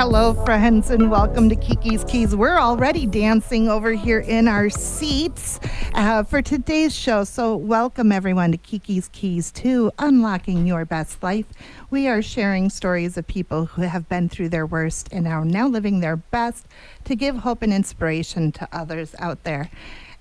Hello, friends, and welcome to Kiki's Keys. We're already dancing over here in our seats for today's show. So welcome, everyone, to Kiki's Keys to Unlocking Your Best Life. We are sharing stories of people who have been through their worst and are now living their best to give hope and inspiration to others out there.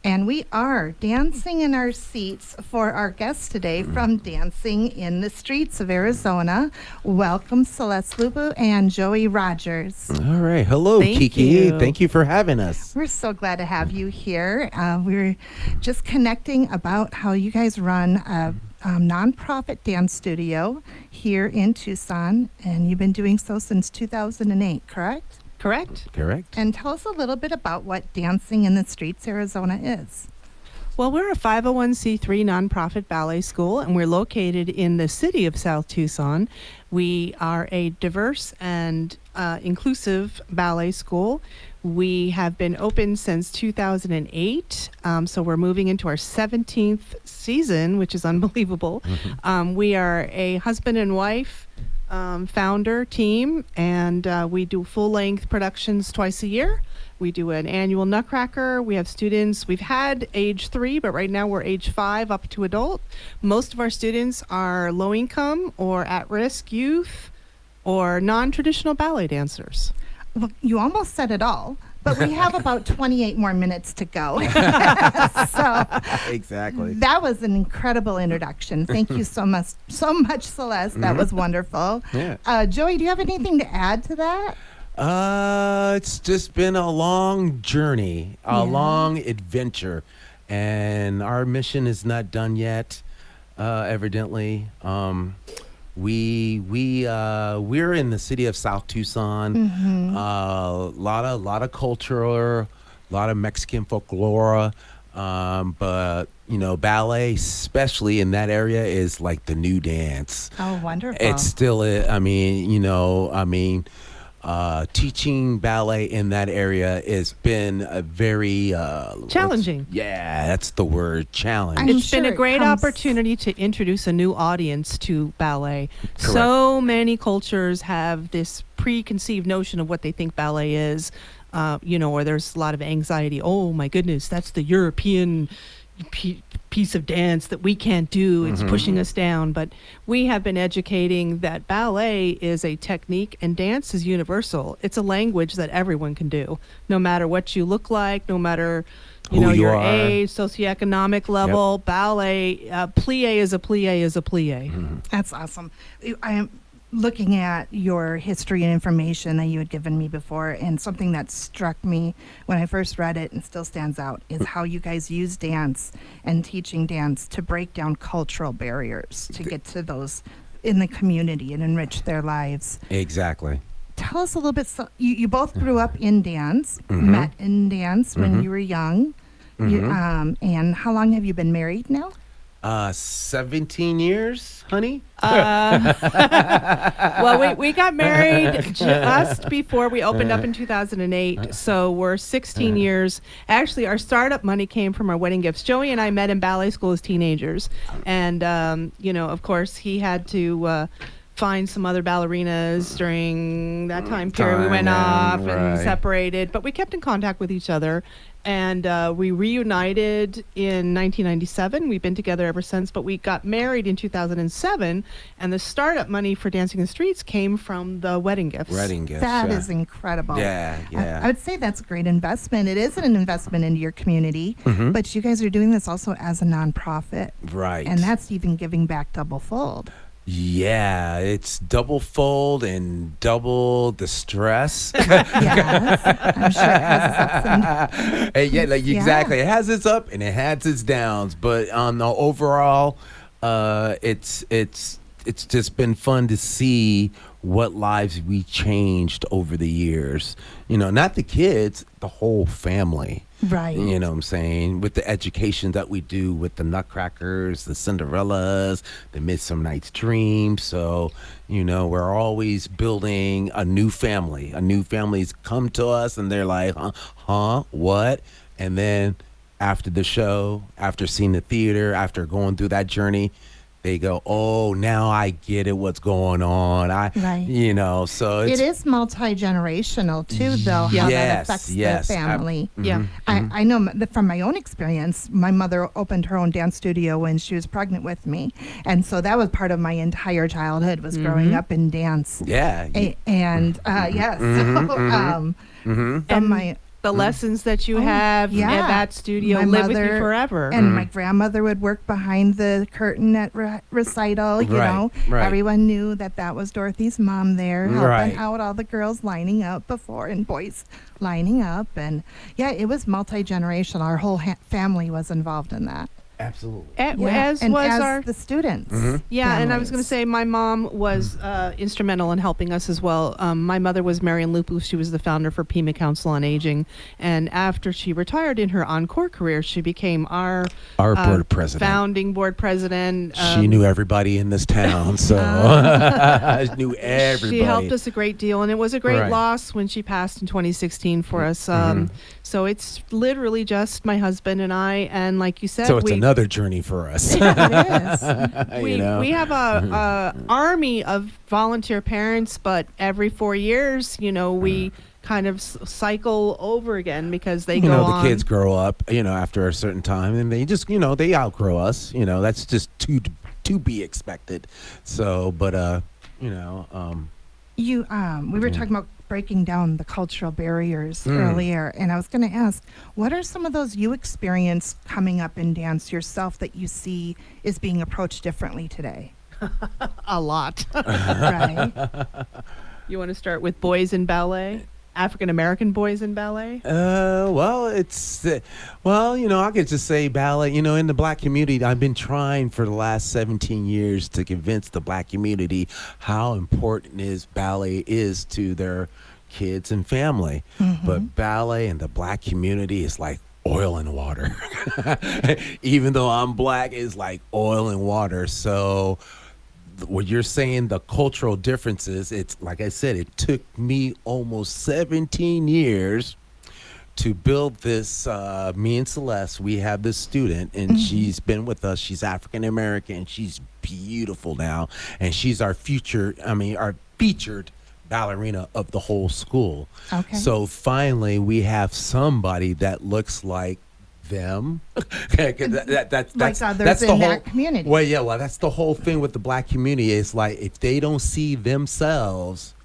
And we are dancing in our seats for our guests today from Dancing in the Streets of Arizona. Welcome, Celeste Lubu and Joey Rogers. All right. Hello, Kiki. You. Thank you for having us. We're so glad to have you here. We're just connecting about how you guys run a nonprofit dance studio here in Tucson, and you've been doing so since 2008, correct? Correct. And tell us a little bit about what Dancing in the Streets Arizona is. Well, we're a 501c3 nonprofit ballet school, and we're located in the city of South Tucson. We are a diverse and inclusive ballet school. We have been open since 2008, so we're moving into our 17th season, which is unbelievable. We are a husband and wife founder team, and we do full-length productions twice a year. We do an annual Nutcracker. We have students. We've had age 3, but right now we're age 5 up to adult. Most of our students are low-income or at-risk youth or non-traditional ballet dancers. Well, you almost said it all, but we have about 28 more minutes to go. So Exactly. that was an incredible introduction. Thank you so much, Celeste. That was wonderful. Yeah. Joey, do you have anything to add to that? It's just been a long journey, a long adventure, and our mission is not done yet, evidently. We're in the city of South Tucson. Lot of culture, a lot of Mexican folklore, but ballet, especially in that area, is like the new dance. Oh, wonderful. It's still, teaching ballet in that area has been a very Challenging. Yeah, that's the word, challenge. I'm It's been sure a it great comes- opportunity to introduce a new audience to ballet. Correct. So many cultures have this preconceived notion of what they think ballet is, or there's a lot of anxiety. Oh my goodness, that's the European piece of dance that we can't do. It's pushing us down. But we have been educating that ballet is a technique and dance is universal. It's a language that everyone can do, no matter what you look like, no matter Who you your are. age, socioeconomic level. Ballet, plie is a plie is a plie. That's awesome. I'm looking at your history and information that you had given me before, and something that struck me when I first read it and still stands out is how you guys use dance and teaching dance to break down cultural barriers to get to those in the community and enrich their lives. Exactly. Tell us a little bit. So you both grew up in dance, met in dance when you were young. And how long have you been married now? 17 years, honey. Well, we got married just before we opened up in 2008, so we're 16 years. Actually, our startup money came from our wedding gifts. Joey and I met in ballet school as teenagers, and of course, he had to find some other ballerinas during that time period. We went off and separated, but we kept in contact with each other. And we reunited in 1997. We've been together ever since, but we got married in 2007, and the startup money for Dancing in the Streets came from the wedding gifts. That is incredible. Yeah. I would say that's a great investment. It is an investment into your community, but you guys are doing this also as a nonprofit. Right. And that's even giving back double fold. Yeah, it's double fold and double the stress. Yes, I'm sure it has its ups and downs. Exactly. It has its up and it has its downs, but on the overall, it's just been fun to see what lives we changed over the years. Not the kids, the whole family. Right. You know what I'm saying? With the education that we do with the Nutcrackers, the Cinderellas, the Midsummer Night's Dream. So, we're always building a new family. A new family's come to us and they're like, what? And then after the show, after seeing the theater, after going through that journey, they go, oh, now I get it, what's going on. Right. So it's It is multi-generational too, though, how that Yes, affects yes. the family. Yeah. I know from my own experience, my mother opened her own dance studio when she was pregnant with me. And so that was part of my entire childhood, was growing up in dance. yeah. Yes. From And my the lessons that you have yeah. at that studio My live with you mother- forever. and my grandmother would work behind the curtain at recital. Right, right. Everyone knew that was Dorothy's mom there, helping Right. out all the girls lining up before and boys lining up. And yeah, it was multi-generational. Our whole family was involved in that. Absolutely. As and was as our the students. Yeah, and I was going to families. say my mom was instrumental in helping us as well. My mother was Marion Lupu. She was the founder for Pima Council on Aging. And after she retired in her encore career, she became our board president. founding board president. She knew everybody in this town, so knew everybody. She helped us a great deal, and it was a great Right. loss when she passed in 2016 for us. So it's literally just my husband and I, and like you said, So it's another journey for us. It is. we have a army of volunteer parents, but every 4 years, we kind of cycle over again because they go on. The kids grow up, after a certain time, and they just, they outgrow us. That's just to be expected. So, but We were talking about breaking down the cultural barriers earlier, and I was going to ask, what are some of those you experience coming up in dance yourself that you see is being approached differently today? A lot. Right? You want to start with boys in ballet? African American boys in ballet? I could just say ballet. In the black community, I've been trying for the last 17 years to convince the black community how important ballet is to their kids and family. But ballet in the black community is like oil and water. Even though I'm black, it's like oil and water. So what you're saying, the cultural differences, it's like I said, it took me almost 17 years to build this. Me and Celeste, we have this student, and she's been with us. She's African American. She's beautiful now, and she's our featured ballerina of the whole school. Okay. So finally, we have somebody that looks like them. That's Like others that's the in whole that community. Well, that's the whole thing with the black community. It's like if they don't see themselves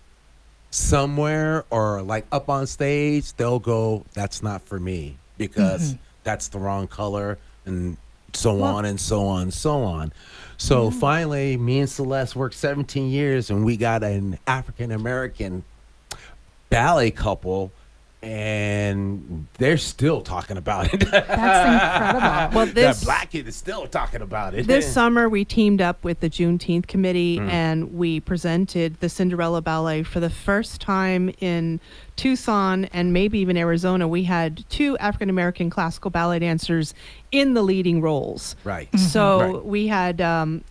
somewhere or like up on stage, they'll go, that's not for me because that's the wrong color, and so on and so on and so on. So finally, me and Celeste worked 17 years, and we got an African American ballet couple, and they're still talking about it. That's incredible. Well, That black kid is still talking about it. This summer, we teamed up with the Juneteenth Committee, and we presented the Cinderella Ballet for the first time in Tucson and maybe even Arizona. We had 2 African American classical ballet dancers in the leading roles. Right. So Right. we had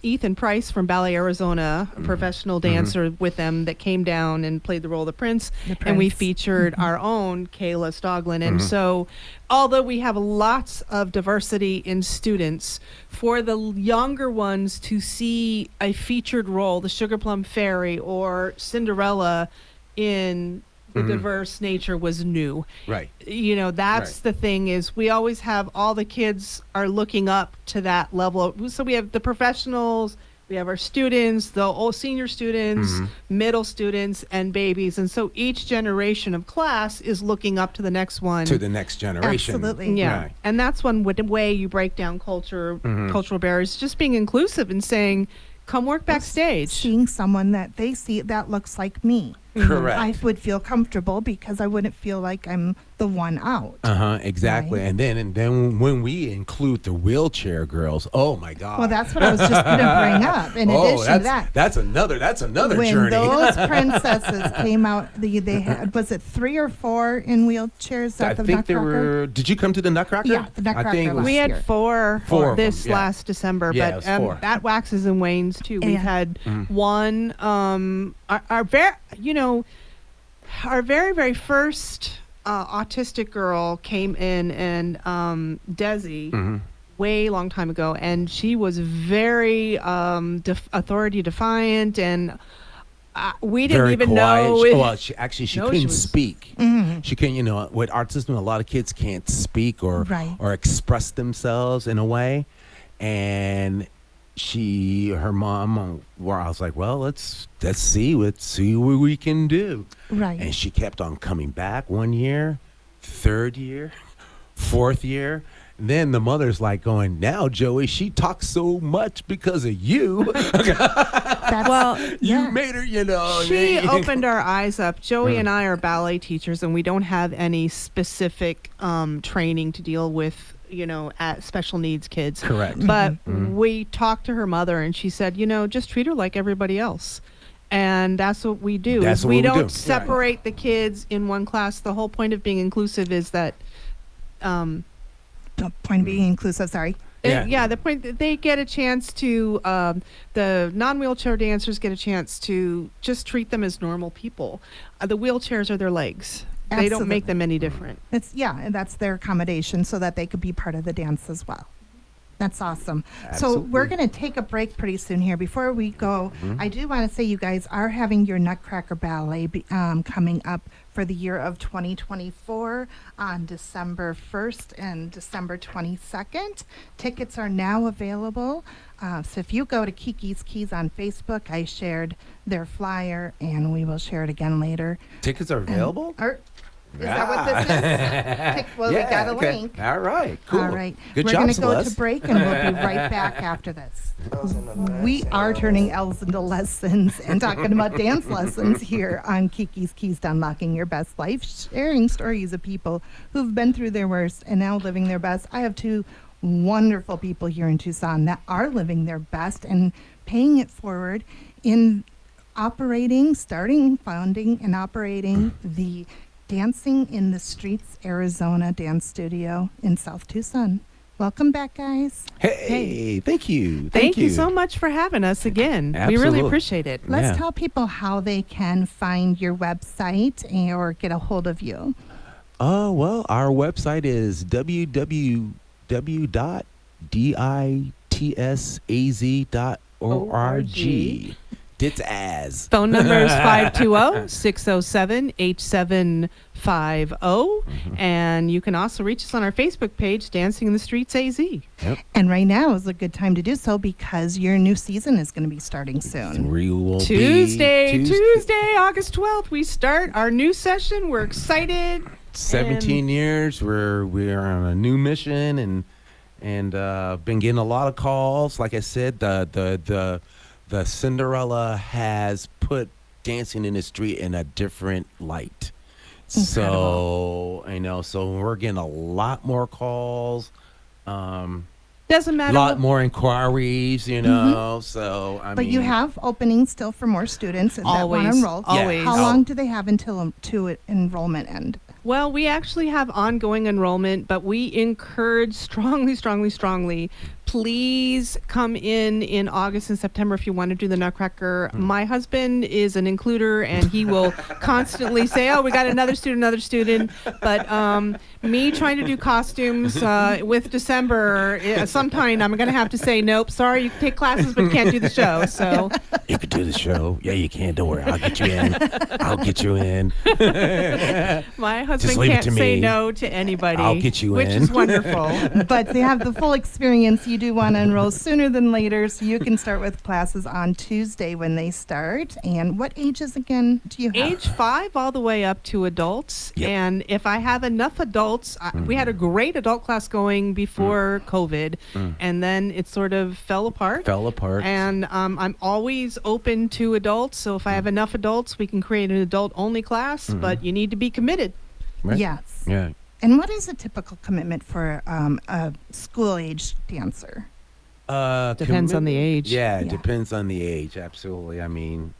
Ethan Price from Ballet Arizona, a professional dancer with them that came down and played the role of the prince. And we Prince. featured our own Kayla Stoglin. And so although we have lots of diversity in students, for the younger ones to see a featured role, the Sugar Plum Fairy or Cinderella in the diverse nature was new. Right. That's the thing is we always have all the kids are looking up to that level. So we have the professionals, we have our students, the old senior students, middle students, and babies. And so each generation of class is looking up to the next one. To the next generation. Absolutely. Yeah. Right. And that's one way you break down cultural barriers, just being inclusive and saying, come work backstage. Seeing someone that they see that looks like me. Correct. I would feel comfortable because I wouldn't feel like I'm the one out. Exactly. Right. And then when we include the wheelchair girls, oh my God. Well, that's what I was just going to bring up. In addition to that, that's another when journey. those princesses came out, they had, was it 3 or 4 in wheelchairs I at the think there Nutcracker? were. Did you come to the Nutcracker? Yeah, the Nutcracker I think it was, last We had year. four Four of this them, yeah. last December, Yeah, it but was 4. that waxes and wanes too. We've Yeah. had one, our very, very first autistic girl came in, and Desi way long time ago, and she was very authority defiant, and we didn't Very even quiet. know. Well, she No, she couldn't was- speak. She couldn't, with autism, a lot of kids can't speak or Right. or express themselves in a way. And her mom, where I was like, well, let's see what we can do. Right. And she kept on coming back 1 year, third year, fourth year. Then the mother's like going, now, Joey, she talks so much because of you. That's, Well, You made her, she opened our eyes up. Joey and I are ballet teachers, and we don't have any specific training to deal with, at special needs kids. Correct. But we talked to her mother, and she said, just treat her like everybody else. And that's what we do. That's is what we we don't do. separate the kids in one class. The whole point of being inclusive is that the point of being inclusive, sorry. Yeah. the point that they get a chance to, the non-wheelchair dancers get a chance to just treat them as normal people. The wheelchairs are their legs. They don't make Absolutely. them any different. And that's their accommodation so that they could be part of the dance as well. That's awesome. So Absolutely. we're going to take a break pretty soon here. Before we go, I do want to say you guys are having your Nutcracker Ballet coming up for the year of 2024 on December 1st and December 22nd. Tickets are now available. So if you go to Kiki's Keys on Facebook, I shared their flyer, and we will share it again later. Tickets are available? Is that what this is? Well, we got a okay. link. All right, cool. All right. Good We're job, going to go to Celeste. break, and we'll be right back after this. We are turning L's into lessons and talking about dance lessons here on Kiki's Keys to Unlocking Your Best Life, sharing stories of people who've been through their worst and now living their best. I have two wonderful people here in Tucson that are living their best and paying it forward in founding and operating the Dancing in the Streets, Arizona dance studio in South Tucson. Welcome back, guys. Hey, thank you. Thank you so much for having us again. We Absolutely. really appreciate it. Let's Yeah. tell people how they can find your website or get a hold of you. Well, our website is www.ditssaz.org. Dits as. Phone number is 520-607-8750. And you can also reach us on our Facebook page, Dancing in the Streets AZ. And right now is a good time to do so because your new season is going to be starting soon. We will Tuesday, be August 12th, we start our new session. We're excited. 17 years. We're on a new mission and been getting a lot of calls. Like I said, the Cinderella has put dancing in the street in a different light. So so we're getting a lot more calls. Doesn't matter. A lot more inquiries, So I But mean, you have openings still for more students that want Always, to enroll. always. How long do they have until to enrollment end? Well, we actually have ongoing enrollment, but we encourage strongly, please come in August and September if you want to do the Nutcracker. My husband is an includer, and he will constantly say, oh, we got another student. But me trying to do costumes with December, sometime I'm going to have to say, nope, sorry, you can take classes, but you can't do the show. So you could do the show. Yeah, you can. Don't worry. I'll get you in. my Just husband leave it can't to say me. no to anybody. I'll get you which in. is wonderful. But to have the full experience, you do want to enroll sooner than later, so you can start with classes on Tuesday when they start. And what ages again do you have? Age 5 all the way up to adults. Yep. And if I have enough adults, we had a great adult class going before COVID, and then it sort of fell apart. And I'm always open to adults. So if I have enough adults, we can create an adult-only class, but you need to be committed. Right? Yes. Yeah. And what is a typical commitment for a school-age dancer? Depends on the age. Yeah, it Yeah. depends on the age. Absolutely. I mean,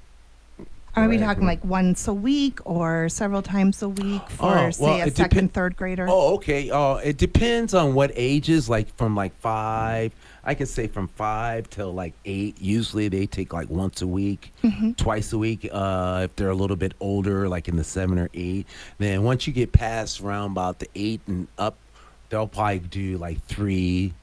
Are we Right. talking like once a week or several times a week for, Oh, say, well, a it second, third grader? oh, okay. It depends on what ages. Like from like 5, I could say from 5 till like 8. Usually they take like once a week, twice a week. If they're a little bit older, like in the 7 or 8. Then once you get past around about the 8 and up, they'll probably do like 3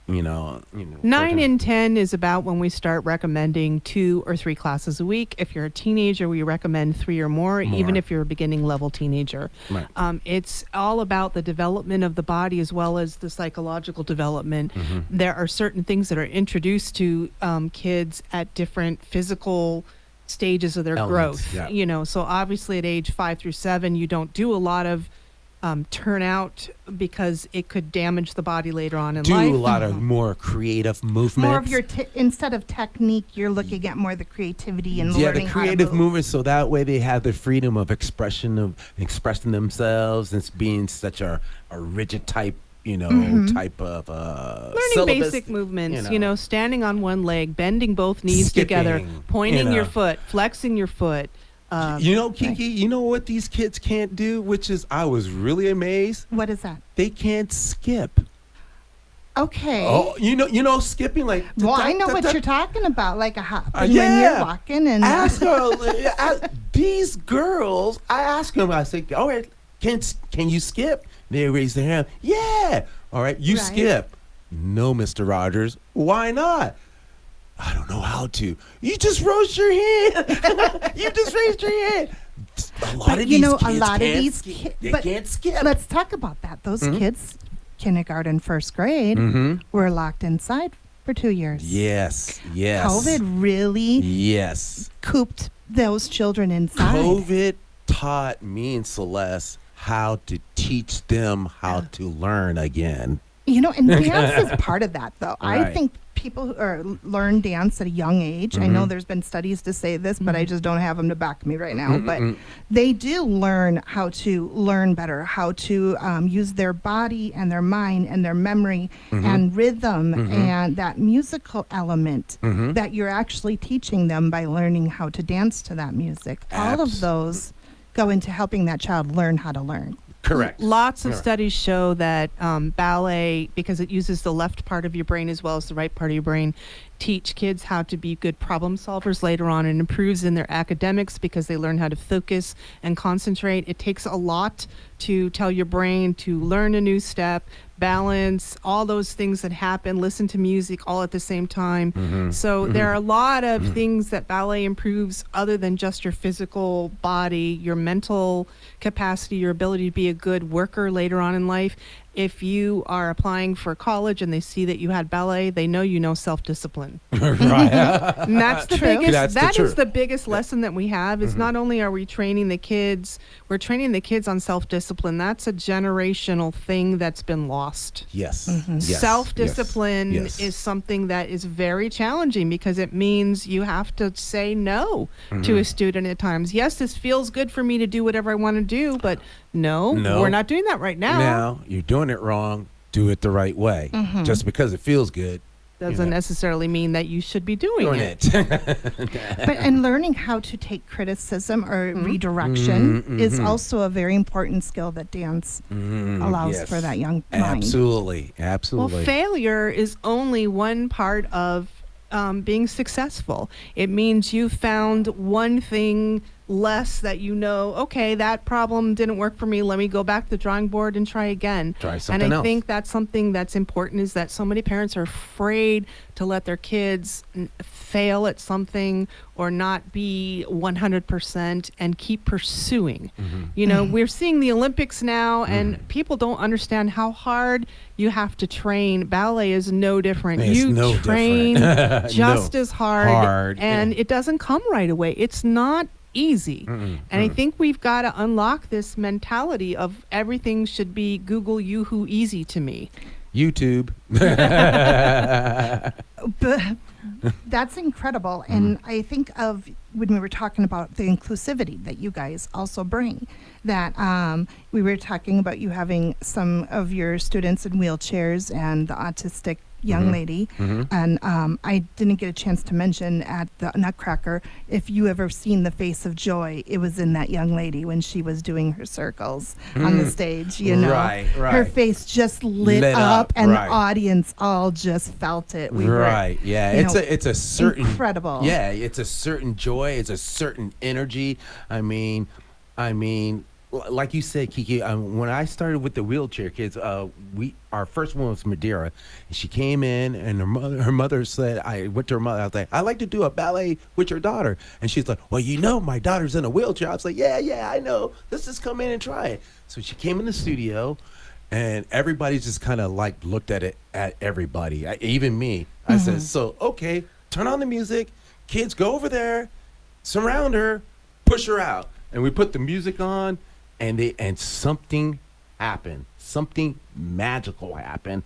9 and 10 is about when we start recommending 2 or 3 classes a week. If you're a teenager, we recommend 3 or more. Even if you're a beginning level teenager. Right. It's all about the development of the body as well as the psychological development. There are certain things that are introduced to kids at different physical stages of their Elements, growth. yeah. So obviously at age 5 through 7, you don't do a lot of turnout because it could damage the body later on in life. Do a lot of more creative movements. More of your instead of technique, you're looking at more the creativity and the learning creative how to move. movements, so that way they have the freedom of expression, of expressing themselves, and being such a rigid type, type of learning syllabus, basic movements, standing on one leg, bending both knees together, Skipping, pointing your foot, flexing your foot. Kiki, you know what these kids can't do, which is, I was really amazed. What is that? They can't skip. Okay. Oh, skipping like. Well, I know what you're talking about, like a hop when yeah. you're walking and. These girls, I ask them, I say, all right, can you skip? They raise their hand. Yeah. All right, you skip. No, Mr. Rogers. Why not? I don't know how to. You just raised your hand. You just raised your hand. A lot of these kids can't skip. Let's talk about that. Those kids, kindergarten, first grade, were locked inside for 2 years. Yes. COVID really cooped those children inside. COVID taught me and Celeste how to teach them how to learn again. And dance is part of that, though. Right. I think people who learn dance at a young age, I know there's been studies to say this, but I just don't have them to back me right now. But they do learn how to learn better, how to use their body and their mind and their memory and rhythm and that musical element that you're actually teaching them by learning how to dance to that music. All of those go into helping that child learn how to learn. Correct. Lots of studies show that ballet, because it uses the left part of your brain as well as the right part of your brain, teach kids how to be good problem solvers later on, and improves in their academics because they learn how to focus and concentrate. It takes a lot to tell your brain to learn a new step, balance, all those things that happen, listen to music all at the same time. So there are a lot of things that ballet improves other than just your physical body, your mental capacity, your ability to be a good worker later on in life. If you are applying for college and they see that you had ballet, they know self-discipline. Right. And that's the biggest. That's That is the biggest lesson that we have. Is not only are we training the kids, we're training the kids on self-discipline. That's a generational thing that's been lost. Yes. Self-discipline is something that is very challenging because it means you have to say no to a student at times. Yes, this feels good for me to do whatever I want to do, but no, we're not doing that right now. Now, you're doing it wrong. Do it the right way. Just because it feels good doesn't necessarily mean that you should be doing it. And learning how to take criticism or redirection is also a very important skill that dance allows for that young mind. Absolutely. Well, failure is only one part of being successful. It means you found one thing less that okay, that problem didn't work for me. Let me go back to the drawing board and try again. Try something else. And I think that's something that's important, is that so many parents are afraid to let their kids fail at something or not be 100% and keep pursuing. We're seeing the Olympics now, and people don't understand how hard you have to train. Ballet is no different. You train just as hard, and it doesn't come right away. It's not easy. And I think we've got to unlock this mentality of everything should be Google Yoo-hoo easy to me. YouTube. But that's incredible. And I think of when we were talking about the inclusivity that you guys also bring, that we were talking about you having some of your students in wheelchairs and the autistic young lady. And I didn't get a chance to mention at the Nutcracker, if you ever seen the face of joy, it was in that young lady when she was doing her circles on the stage. Right. Her face just lit up, and the audience all just felt it. It's a certain incredible. Yeah, it's a certain joy. It's a certain energy. I mean, like you said, Kiki, when I started with the wheelchair kids, our first one was Madeira, and she came in, and her mother said, I went to her mother, I was like, I'd like to do a ballet with your daughter, and she's like, well, my daughter's in a wheelchair. I was like, yeah, I know. Let's just come in and try it. So she came in the studio, and everybody just kind of like looked at everybody, even me. I said, so okay, turn on the music, kids, go over there, surround her, push her out, and we put the music on. And something happened. Something magical happened.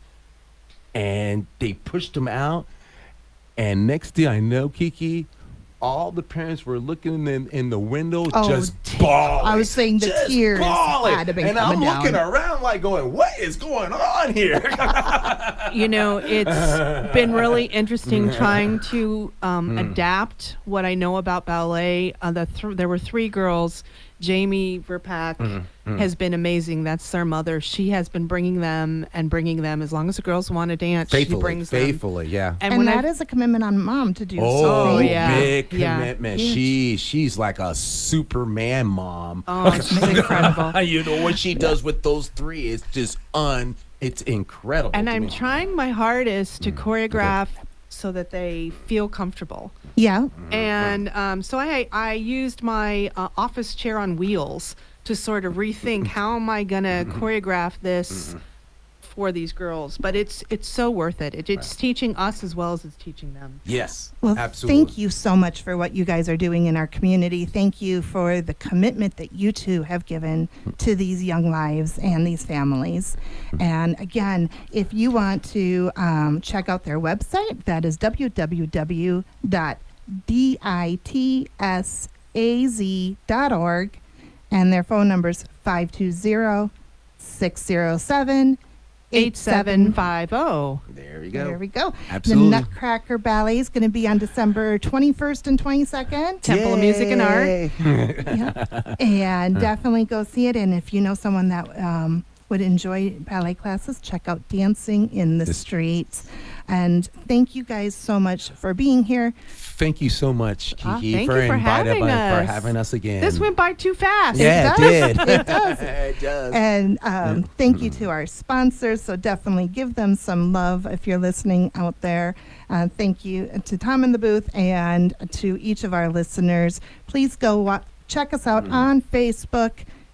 And they pushed him out. And next thing I know, Kiki, all the parents were looking in the window, just bawling. I was saying the just tears bawling. had to be and I'm coming looking down. around like going, what is going on here? It's been really interesting trying to adapt what I know about ballet. There were three girls. Jamie Verpack has been amazing. That's their mother. She has been bringing them as long as the girls want to dance. She brings them. Faithfully, yeah. And that is a commitment on mom to do Oh, something. yeah. big Yeah. commitment. Huge. She's like a Superman mom. Oh, she's incredible. You know what she does with those three is just it's incredible. And to I'm me. trying my hardest to choreograph so that they feel comfortable. Yeah. And so I used my office chair on wheels to sort of rethink how am I going to choreograph this for these girls. But it's so worth it. It's teaching us as well as it's teaching them. Yes, Well, absolutely. thank you so much for what you guys are doing in our community. Thank you for the commitment that you two have given to these young lives and these families. And again, if you want to check out their website, that is www.ditsaz.org. And their phone number is 520-607-8750. 8750. There you go. There we go. Absolutely. The Nutcracker Ballet is going to be on December 21st and 22nd. Temple of Music and Art. Yeah. And definitely go see it. And if you know someone that would enjoy ballet classes, check out Dancing in the Streets. And thank you guys so much for being here. Thank you so much, Kiki, thank for you for inviting having for us. having us again. This went by too fast. Yeah, It it does. did. It does. It does. And thank you to our sponsors. So definitely give them some love if you're listening out there. Thank you to Tom in the booth and to each of our listeners. Please go check us out on Facebook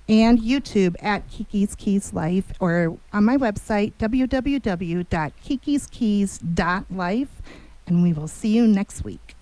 and YouTube at Kiki's Keys Life, or on my website, www.kikiskeys.life. And we will see you next week.